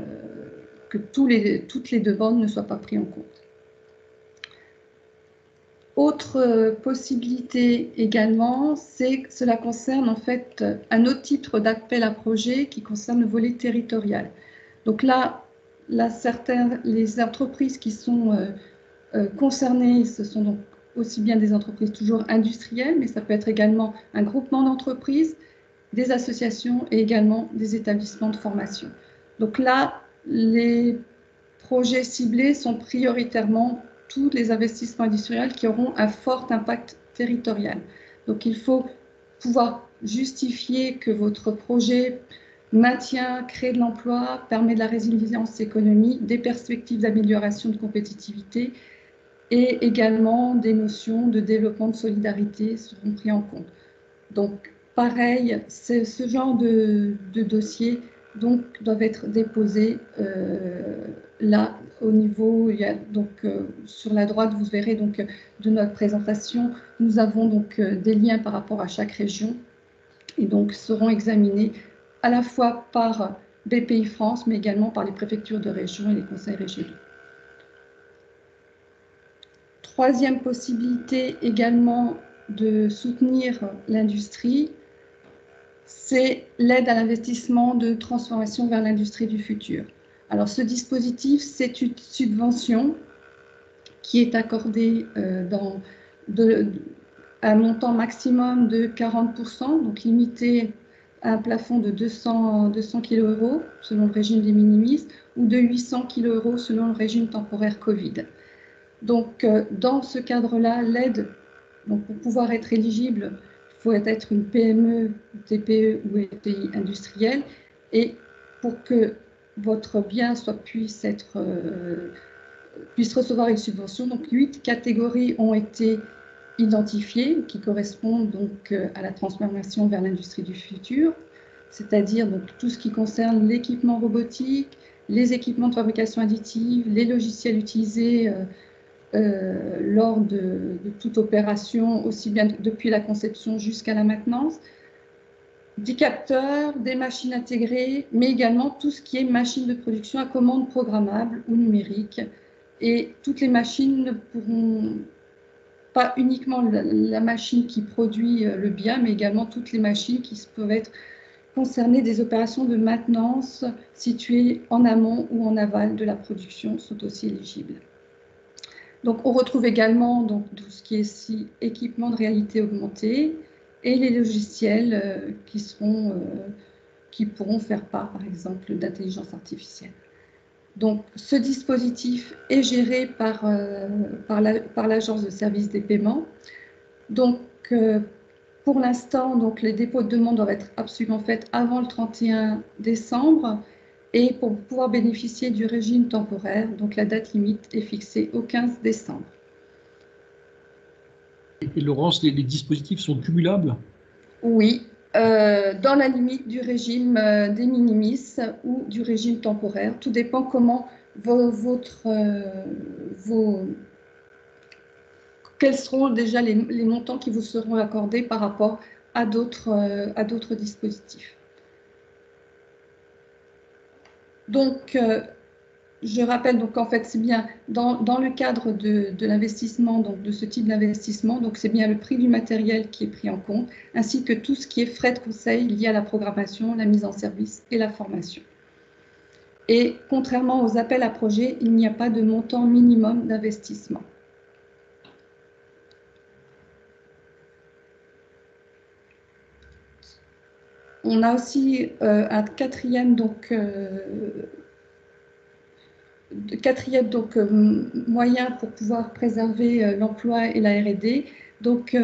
toutes les demandes ne soient pas prises en compte. Autre possibilité également, c'est que cela concerne en fait un autre titre d'appel à projet qui concerne le volet territorial. Donc là les entreprises qui sont concernées, ce sont donc aussi bien des entreprises toujours industrielles, mais ça peut être également un groupement d'entreprises, des associations et également des établissements de formation. Donc là, les projets ciblés sont prioritairement tous les investissements industriels qui auront un fort impact territorial. Donc, il faut pouvoir justifier que votre projet maintient, crée de l'emploi, permet de la résilience économique, des perspectives d'amélioration de compétitivité et également des notions de développement de solidarité seront pris en compte. Donc, pareil, ce genre de dossiers donc, doivent être déposés là, au niveau, il y a donc sur la droite, vous verrez donc de notre présentation, nous avons donc des liens par rapport à chaque région et donc seront examinés à la fois par BPI France, mais également par les préfectures de région et les conseils régionaux. Troisième possibilité également de soutenir l'industrie, c'est l'aide à l'investissement de transformation vers l'industrie du futur. Alors, ce dispositif, c'est une subvention qui est accordée dans un montant maximum de 40%, donc limité à un plafond de 200 kg € selon le régime des minimis, ou de 800 kg € selon le régime temporaire Covid. Donc, dans ce cadre-là, l'aide, pour pouvoir être éligible, il faut être une PME, TPE ou ETI industrielle, et pour que votre bien puisse recevoir une subvention, donc 8 catégories ont été identifiées qui correspondent donc à la transformation vers l'industrie du futur, c'est-à-dire donc tout ce qui concerne l'équipement robotique, les équipements de fabrication additive, les logiciels utilisés lors de toute opération, aussi bien depuis la conception jusqu'à la maintenance, des capteurs, des machines intégrées, mais également tout ce qui est machines de production à commande programmable ou numérique. Et toutes les machines ne pourront pas uniquement la machine qui produit le bien, mais également toutes les machines qui peuvent être concernées des opérations de maintenance situées en amont ou en aval de la production sont aussi éligibles. Donc, on retrouve également donc, tout ce qui est ici équipement de réalité augmentée et les logiciels qui pourront faire part, par exemple, d'intelligence artificielle. Donc, ce dispositif est géré par l'Agence de services des paiements. Donc, pour l'instant, les dépôts de demande doivent être absolument faits avant le 31 décembre. Et pour pouvoir bénéficier du régime temporaire, donc la date limite est fixée au 15 décembre. Et Laurence, les dispositifs sont cumulables? Oui, dans la limite du régime des minimis ou du régime temporaire. Tout dépend comment quels seront déjà les montants qui vous seront accordés par rapport à d'autres dispositifs. Donc, je rappelle qu'en fait, c'est bien dans le cadre de l'investissement, donc de ce type d'investissement, donc c'est bien le prix du matériel qui est pris en compte, ainsi que tout ce qui est frais de conseil liés à la programmation, la mise en service et la formation. Et contrairement aux appels à projets, il n'y a pas de montant minimum d'investissement. On a aussi un quatrième moyen pour pouvoir préserver l'emploi et la R&D. Donc,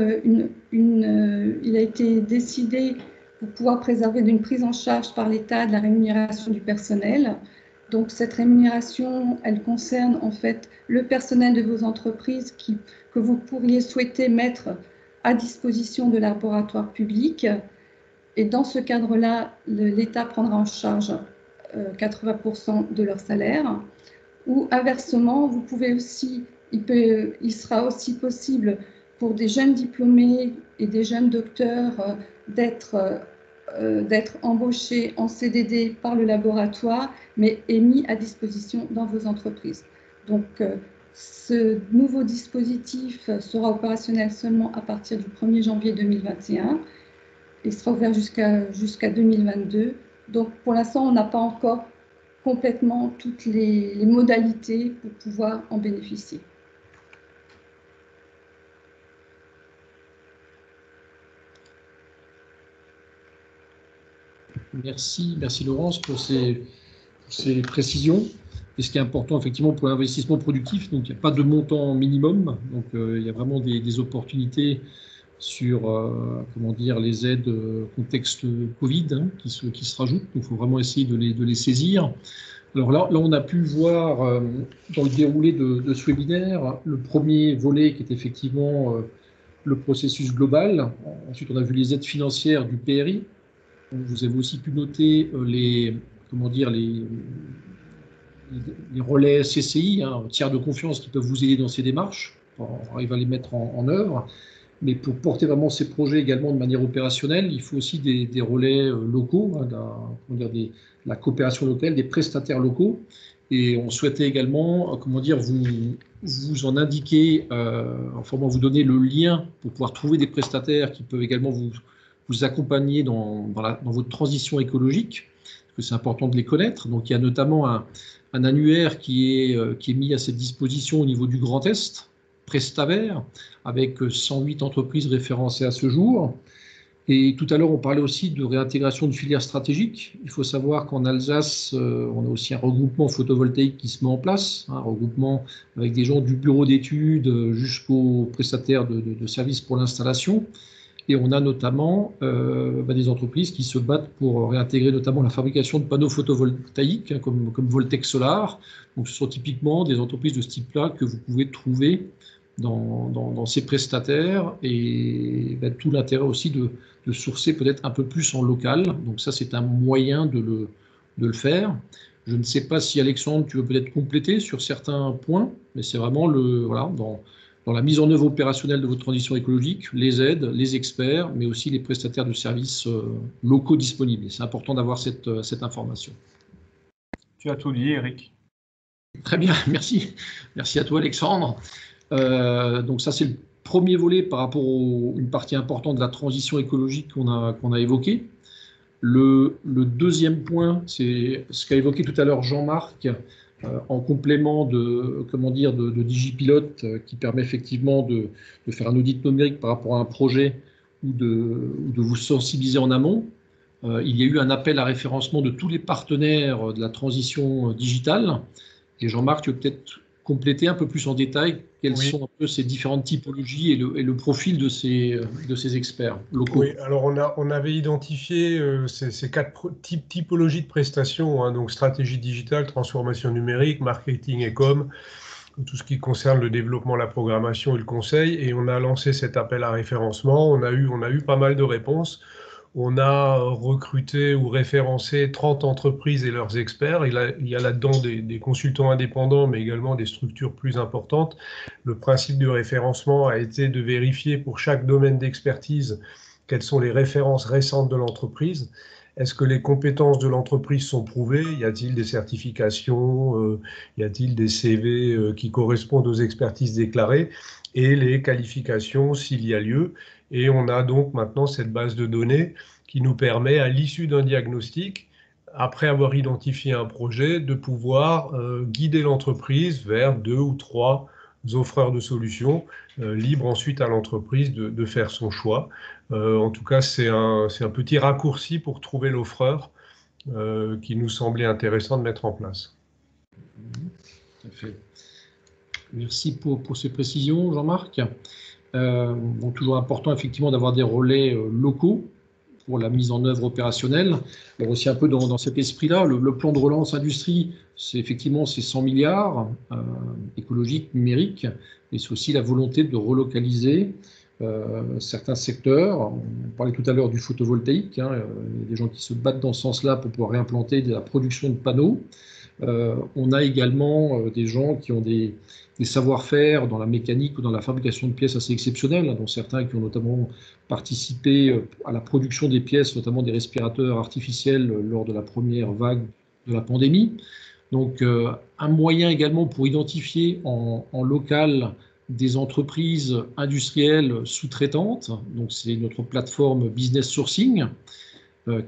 il a été décidé pour pouvoir préserver d'une prise en charge par l'État de la rémunération du personnel. Donc, cette rémunération, elle concerne en fait le personnel de vos entreprises que vous pourriez souhaiter mettre à disposition de laboratoires publics. Et dans ce cadre-là, l'État prendra en charge 80% de leur salaire. Ou inversement, vous pouvez aussi, il sera aussi possible pour des jeunes diplômés et des jeunes docteurs d'être embauchés en CDD par le laboratoire, mais est mis à disposition dans vos entreprises. Donc, ce nouveau dispositif sera opérationnel seulement à partir du 1er janvier 2021. Il sera ouvert jusqu'à 2022. Donc, pour l'instant, on n'a pas encore complètement toutes les modalités pour pouvoir en bénéficier. Merci Laurence pour ces précisions. Et ce qui est important effectivement pour l'investissement productif, donc il n'y a pas de montant minimum, donc il y a vraiment des opportunités sur les aides contexte Covid qui se rajoutent. Donc il faut vraiment essayer de les saisir. Alors là, on a pu voir dans le déroulé de ce webinaire le premier volet qui est effectivement le processus global. Ensuite, on a vu les aides financières du PRI. Vous avez aussi pu noter les relais CCI, tiers de confiance qui peuvent vous aider dans ces démarches. On arrive à les mettre en œuvre. Mais pour porter vraiment ces projets également de manière opérationnelle, il faut aussi des relais locaux, la coopération locale, des prestataires locaux. Et on souhaitait également, vous en indiquer, vous donner le lien pour pouvoir trouver des prestataires qui peuvent également vous accompagner dans votre transition écologique, parce que c'est important de les connaître. Donc il y a notamment un annuaire qui est mis à cette disposition au niveau du Grand Est, Prestaver, avec 108 entreprises référencées à ce jour. Et tout à l'heure, on parlait aussi de réintégration de filières stratégiques. Il faut savoir qu'en Alsace, on a aussi un regroupement photovoltaïque qui se met en place, un regroupement avec des gens du bureau d'études jusqu'aux prestataires de services pour l'installation. Et on a notamment des entreprises qui se battent pour réintégrer notamment la fabrication de panneaux photovoltaïques, comme Voltec Solar. Donc, ce sont typiquement des entreprises de ce type-là que vous pouvez trouver dans ces prestataires, et tout l'intérêt aussi de sourcer peut-être un peu plus en local. Donc ça, c'est un moyen de le faire. Je ne sais pas si, Alexandre, tu veux peut-être compléter sur certains points, mais c'est vraiment dans la mise en œuvre opérationnelle de votre transition écologique, les aides, les experts, mais aussi les prestataires de services locaux disponibles. C'est important d'avoir cette information. Tu as tout dit, Eric. Très bien, merci. Merci à toi, Alexandre. Donc ça, c'est le premier volet par rapport à une partie importante de la transition écologique qu'on a évoquée. Le deuxième point, c'est ce qu'a évoqué tout à l'heure Jean-Marc, en complément de DigiPilote, qui permet effectivement de faire un audit numérique par rapport à un projet ou de vous sensibiliser en amont. Il y a eu un appel à référencement de tous les partenaires de la transition digitale. Et Jean-Marc, tu veux peut-être compléter un peu plus en détail quelles sont un peu ces différentes typologies et le profil de ces experts locaux. Oui, alors on avait identifié ces 4 typologies de prestations, hein, donc stratégie digitale, transformation numérique, marketing et com, tout ce qui concerne le développement, la programmation et le conseil, et on a lancé cet appel à référencement. On a eu pas mal de réponses. On a recruté ou référencé 30 entreprises et leurs experts. Il y a là-dedans des consultants indépendants, mais également des structures plus importantes. Le principe du référencement a été de vérifier pour chaque domaine d'expertise quelles sont les références récentes de l'entreprise. Est-ce que les compétences de l'entreprise sont prouvées? Y a-t-il des certifications? Y a-t-il des CV qui correspondent aux expertises déclarées? Et les qualifications s'il y a lieu. Et on a donc maintenant cette base de données qui nous permet, à l'issue d'un diagnostic, après avoir identifié un projet, de pouvoir guider l'entreprise vers 2 ou 3 offreurs de solutions, libre ensuite à l'entreprise de faire son choix. En tout cas, c'est un petit raccourci pour trouver l'offreur qui nous semblait intéressant de mettre en place. Tout à fait. Merci pour ces précisions, Jean-Marc. Toujours important effectivement d'avoir des relais locaux pour la mise en œuvre opérationnelle. Alors aussi un peu dans cet esprit-là, le plan de relance industrie, c'est effectivement ces 100 milliards écologiques, numériques, et c'est aussi la volonté de relocaliser certains secteurs. On parlait tout à l'heure du photovoltaïque, hein, il y a des gens qui se battent dans ce sens-là pour pouvoir réimplanter de la production de panneaux. On a également des gens qui ont des savoir-faire dans la mécanique ou dans la fabrication de pièces assez exceptionnelles, dont certains qui ont notamment participé à la production des pièces, notamment des respirateurs artificiels lors de la première vague de la pandémie. Donc un moyen également pour identifier en local des entreprises industrielles sous-traitantes. Donc c'est notre plateforme Business Sourcing,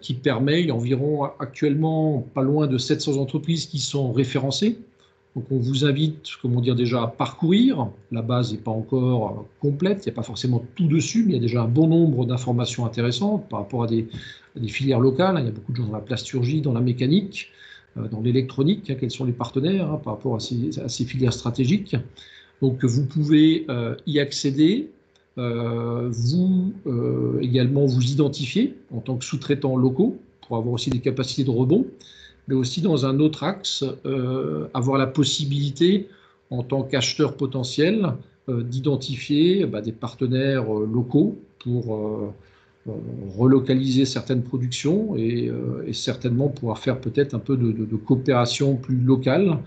qui permet environ actuellement pas loin de 700 entreprises qui sont référencées. Donc on vous invite, déjà à parcourir. La base n'est pas encore complète, il n'y a pas forcément tout dessus, mais il y a déjà un bon nombre d'informations intéressantes par rapport à des filières locales. Il y a beaucoup de gens dans la plasturgie, dans la mécanique, dans l'électronique, quels sont les partenaires par rapport à ces filières stratégiques. Donc vous pouvez y accéder. Vous également vous identifier en tant que sous-traitants locaux pour avoir aussi des capacités de rebond, mais aussi dans un autre axe, avoir la possibilité en tant qu'acheteur potentiel d'identifier des partenaires locaux pour relocaliser certaines productions et certainement pouvoir faire peut-être un peu de coopération plus locale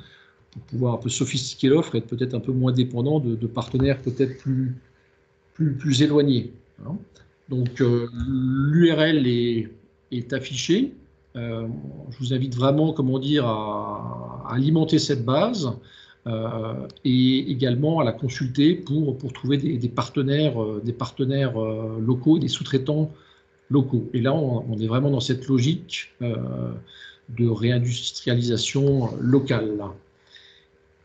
pour pouvoir un peu sophistiquer l'offre et être peut-être un peu moins dépendant de partenaires peut-être plus éloigné. Donc l'URL est affichée. Je vous invite vraiment, à alimenter cette base et également à la consulter pour trouver des partenaires locaux et des sous-traitants locaux. Et là, on est vraiment dans cette logique de réindustrialisation locale.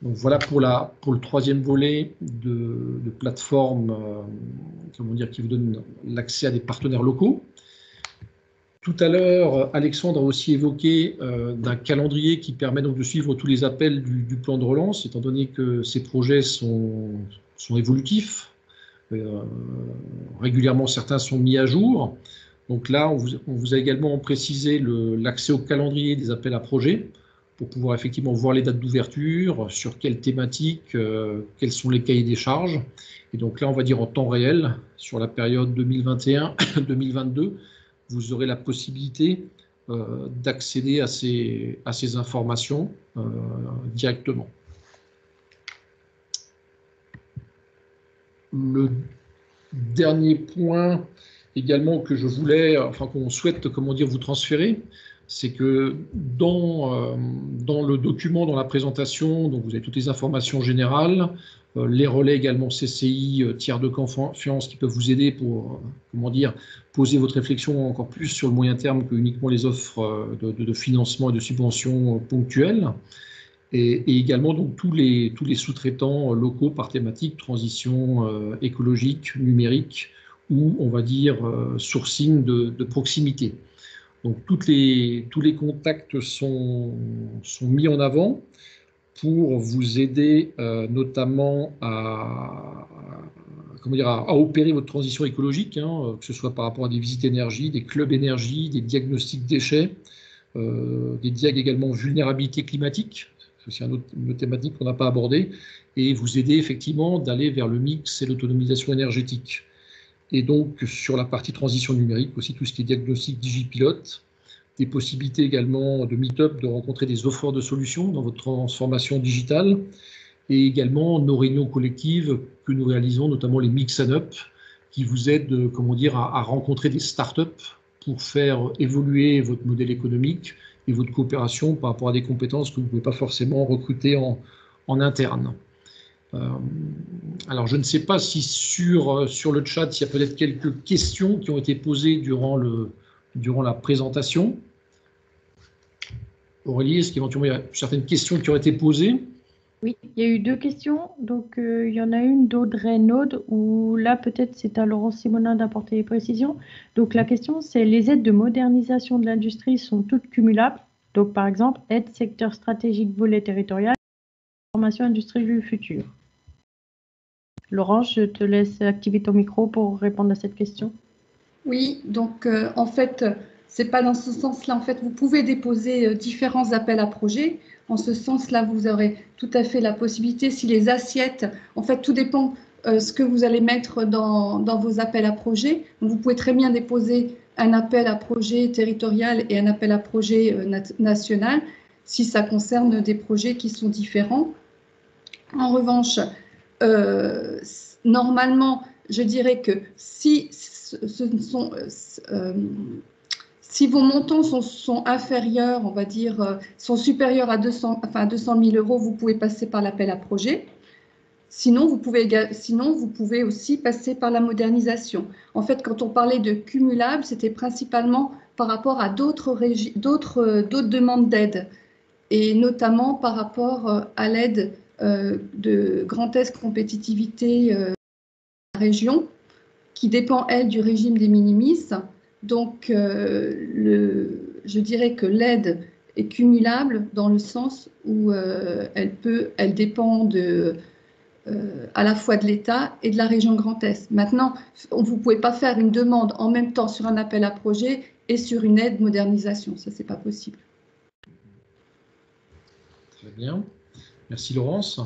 Donc voilà pour le troisième volet de plateforme comment dire, qui vous donne l'accès à des partenaires locaux. Tout à l'heure, Alexandre a aussi évoqué d'un calendrier qui permet donc de suivre tous les appels du plan de relance, étant donné que ces projets sont évolutifs. Régulièrement, certains sont mis à jour. Donc là, on vous a également précisé l'accès au calendrier des appels à projets pour pouvoir effectivement voir les dates d'ouverture, sur quelles thématiques, quels sont les cahiers des charges. Et donc là, on va dire en temps réel, sur la période 2021-2022, vous aurez la possibilité d'accéder à ces informations directement. Le dernier point également que je voulais, enfin qu'on souhaite, comment dire, vous transférer, c'est que dans le document, dans la présentation, donc vous avez toutes les informations générales, les relais également CCI, tiers de confiance qui peuvent vous aider pour, comment dire, poser votre réflexion encore plus sur le moyen terme que uniquement les offres de financement et de subventions ponctuelles. Et également donc tous les sous-traitants locaux par thématique, transition écologique, numérique, ou on va dire sourcing de proximité. Donc tous les contacts sont mis en avant pour vous aider notamment à opérer votre transition écologique, que ce soit par rapport à des visites énergie, des clubs énergie, des diagnostics déchets, des diag également vulnérabilité climatique, c'est une autre thématique qu'on n'a pas abordée, et vous aider effectivement d'aller vers le mix et l'autonomisation énergétique. Et donc, sur la partie transition numérique, aussi tout ce qui est diagnostic DigiPilote, des possibilités également de meet-up, de rencontrer des offreurs de solutions dans votre transformation digitale, et également nos réunions collectives que nous réalisons, notamment les Mix and Up, qui vous aident, comment dire, à rencontrer des startups pour faire évoluer votre modèle économique et votre coopération par rapport à des compétences que vous ne pouvez pas forcément recruter en interne. Alors, je ne sais pas si sur le chat, il y a peut-être quelques questions qui ont été posées durant la présentation. Aurélie, est-ce qu'éventuellement il y a certaines questions qui ont été posées? Oui, il y a eu 2 questions. Donc, il y en a une d'Audrey Naude, où là, peut-être c'est à Laurent Simonin d'apporter les précisions. Donc, la question, c'est: les aides de modernisation de l'industrie sont toutes cumulables? Donc, par exemple, aide secteur stratégique volet territorial, formation industrie du futur. Laurent, je te laisse activer ton micro pour répondre à cette question. Oui, donc en fait, c'est pas dans ce sens-là. En fait, vous pouvez déposer différents appels à projets. En ce sens-là, vous aurez tout à fait la possibilité, si les assiettes, en fait, tout dépend ce que vous allez mettre dans vos appels à projets. Donc, vous pouvez très bien déposer un appel à projet territorial et un appel à projet national, si ça concerne des projets qui sont différents. En revanche, normalement, je dirais que si vos montants sont inférieurs, on va dire, sont supérieurs à 200 000 euros, vous pouvez passer par l'appel à projet. Sinon, vous pouvez aussi passer par la modernisation. En fait, quand on parlait de cumulable, c'était principalement par rapport à d'autres demandes d'aide, et notamment par rapport à l'aide de Grand Est Compétitivité la région, qui dépend, elle, du régime des minimis. Donc, je dirais que l'aide est cumulable dans le sens où elle dépend à la fois de l'État et de la région Grand Est. Maintenant, vous ne pouvez pas faire une demande en même temps sur un appel à projet et sur une aide modernisation. Ça, ce n'est pas possible. Très bien. Merci Laurence.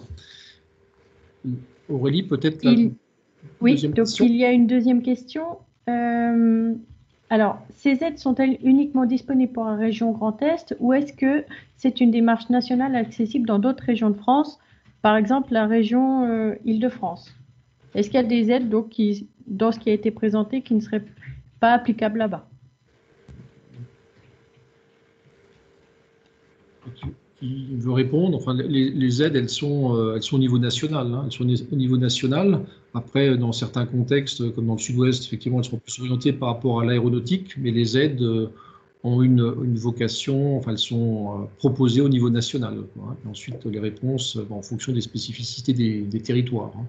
Aurélie, peut-être Oui, donc question. Il y a une deuxième question. Alors, ces aides sont-elles uniquement disponibles pour la région Grand Est, ou est-ce que c'est une démarche nationale accessible dans d'autres régions de France, par exemple la région Île-de-France? Est-ce qu'il y a des aides donc, dans ce qui a été présenté qui ne seraient pas applicables là-bas? Qui veut répondre? Enfin, les aides, elles sont au niveau national. Elles sont au niveau national. Après, dans certains contextes, comme dans le sud-ouest, effectivement, elles seront plus orientées par rapport à l'aéronautique, mais les aides, ont une vocation, enfin elles sont proposées au niveau national, quoi, hein. Et ensuite, les réponses en fonction des spécificités des territoires, hein.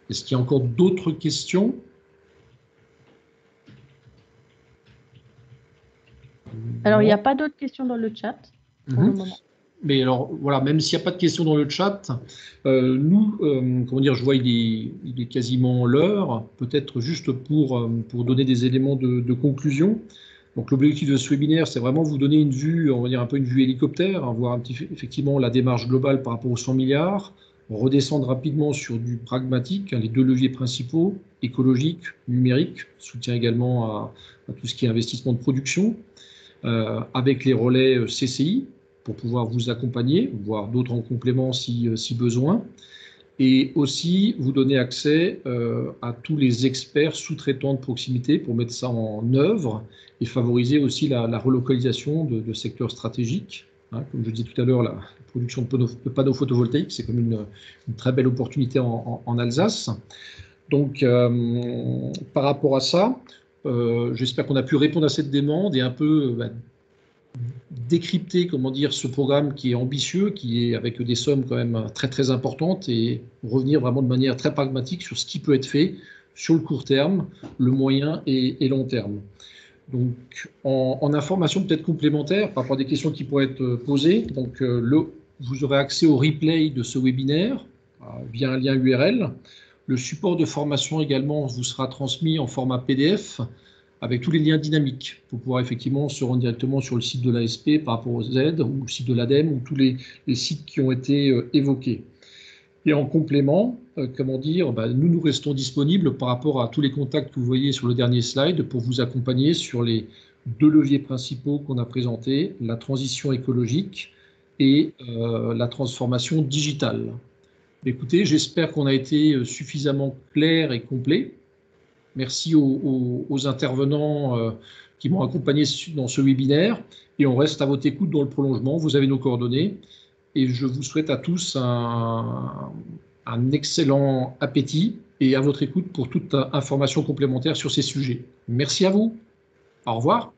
Est-ce qu'il y a encore d'autres questions? Alors, il n'y a pas d'autres questions dans le chat pour le moment. Mais alors, voilà, même s'il n'y a pas de questions dans le chat, nous, comment dire, je vois il est quasiment l'heure, peut-être juste pour donner des éléments de conclusion. Donc, l'objectif de ce webinaire, c'est vraiment vous donner une vue, on va dire un peu une vue hélicoptère, hein, voir effectivement la démarche globale par rapport aux 100 milliards, redescendre rapidement sur du pragmatique, hein, les deux leviers principaux, écologique, numérique, soutien également à tout ce qui est investissement de production, avec les relais CCI, pour pouvoir vous accompagner, voire d'autres en complément si besoin, et aussi vous donner accès à tous les experts sous-traitants de proximité pour mettre ça en œuvre et favoriser aussi la relocalisation de secteurs stratégiques. Hein, comme je disais tout à l'heure, la production de panneaux photovoltaïques, c'est comme une très belle opportunité en Alsace. Donc, par rapport à ça, j'espère qu'on a pu répondre à cette demande et un peu décrypter, comment dire, ce programme qui est ambitieux, qui est avec des sommes quand même très très importantes, et revenir vraiment de manière très pragmatique sur ce qui peut être fait sur le court terme, le moyen et long terme. Donc, en information peut-être complémentaire par rapport à des questions qui pourraient être posées, donc vous aurez accès au replay de ce webinaire via un lien URL. Le support de formation également vous sera transmis en format PDF avec tous les liens dynamiques pour pouvoir effectivement se rendre directement sur le site de l'ASP par rapport aux aides, ou le site de l'ADEME, ou tous les sites qui ont été évoqués. Et en complément, comment dire, nous restons disponibles par rapport à tous les contacts que vous voyez sur le dernier slide pour vous accompagner sur les deux leviers principaux qu'on a présentés, la transition écologique et la transformation digitale. Écoutez, j'espère qu'on a été suffisamment clair et complet. Merci aux intervenants qui m'ont accompagné dans ce webinaire, et on reste à votre écoute dans le prolongement. Vous avez nos coordonnées, et je vous souhaite à tous un excellent appétit et à votre écoute pour toute information complémentaire sur ces sujets. Merci à vous. Au revoir.